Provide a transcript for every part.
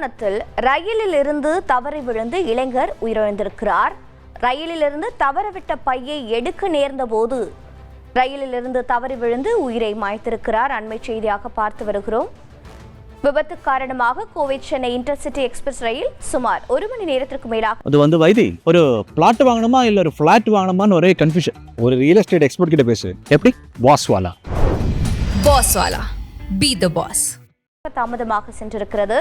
அரக்கோணத்தில் ரயிலில் இருந்து தவறி விழுந்து இளைஞர் உயிரிழந்திருக்கிறார். ரயிலிலிருந்து தவறவிட்ட பையை எடுக்க நேர்ந்த போது ரயிலிலிருந்து தவறி விழுந்து உயிரை மாய்த்திருக்கிறார். அண்மை செய்தியாக பார்த்து வருகிறோம். விபத்து காரணமாக கோவை சென்னை இன்டர்சிட்டி எக்ஸ்பிரஸ் ரயில் சுமார் 1 மணி நேரத்திற்கு மேலாக அது வைத்தி ஒரு பிளாட் வாங்கணுமா இல்ல ஒரு பிளாட் வாங்கணுமான்னு ஒரே கன்ஃபியூஷன். ஒரு ரியல் எஸ்டேட் எக்ஸ்பர்ட் கிட்ட பேசு. எப்படி பாஸ்வாலா பி தி பாஸ். தாமதமாக சென்றிருக்கிறது.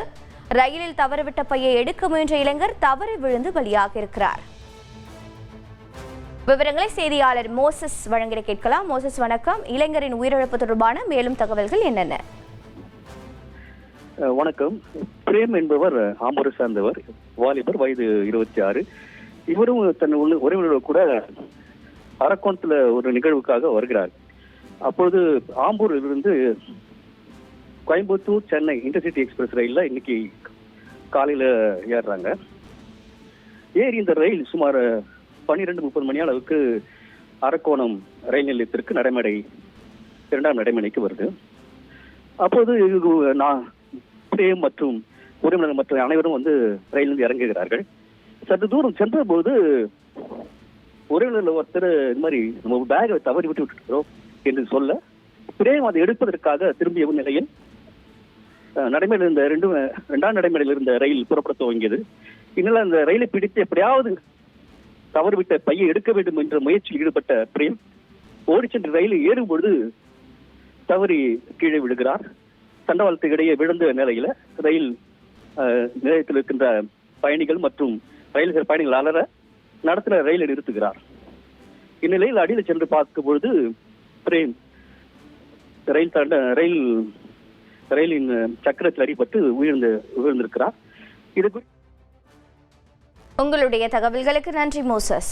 ரயிலில் தவறிவிட்ட பையை எடுக்க முயன்ற இளைஞர் தவறி விழுந்து பலியாக இருக்கிறார். விவரங்களை செய்தியாளர் மோசஸ் வழங்கிட கேட்கலாம். மோசஸ் வணக்கம். இளைஞரின் உயிரிழப்பு தொடர்பான மேலும் தகவல்கள் என்னென்ன? வணக்கம். பிரேம் என்பவர் ஆம்பூரை சார்ந்தவர், வாலிபர், வயது 26. இவரும் தன் உறவினர்கள் கூட அரக்கோணத்துல ஒரு நிகழ்வுக்காக வருகிறார். அப்பொழுது ஆம்பூரில் இருந்து கோயம்புத்தூர் சென்னை இன்டர்சிட்டி எக்ஸ்பிரஸ் ரயில்ல இன்னைக்கு காலையில ஏறுறாங்க. ஏறி இந்த ரயில் சுமார் 12:30 மணி அளவுக்கு அரக்கோணம் ரயில் நிலையத்திற்கு இரண்டாம் நடைமேடைக்கு வருது. அப்போது நான் பிரேம் மற்றும் உறவினர் மற்ற அனைவரும் ரயிலிருந்து இறங்குகிறார்கள். சற்று தூரம் சென்ற போது உறவினர்கள் ஒருத்தர் இந்த மாதிரி நம்ம பேகை தவறி விட்டுக்கிறோம் என்று சொல்ல, பிரேம் அதை எடுப்பதற்காக திரும்பிய நிலையில் நடைமேடையில் இருந்த இரண்டாம் நடைமேடையில் இருந்த ரயில் புறப்பட துவங்கியது. இதனால அந்த ரயிலை பிடித்து எப்படியாவது தவறுவிட்ட பையை எடுக்க வேண்டும் என்ற முயற்சியில் ஈடுபட்ட பிரேம் ஓடி சென்று ரயிலில் ஏறும் பொழுது தவறி கீழே விழுகிறார். தண்டவாளத்துக்கு இடையே விழுந்த நிலையில ரயில் நிலையத்தில் இருக்கின்ற பயணிகள் மற்றும் ரயில் பயணிகள் அலற நடத்துகிற ரயிலை நிறுத்துகிறார். இந்நிலையில் அடியில் சென்று பார்க்கும் பொழுது பிரேம் ரயிலின் சக்கரத்தில் அடிபட்டு உயிர்ந்திருக்கிறார். இது உங்களுடைய தகவல்களுக்கு நன்றி மோசஸ்.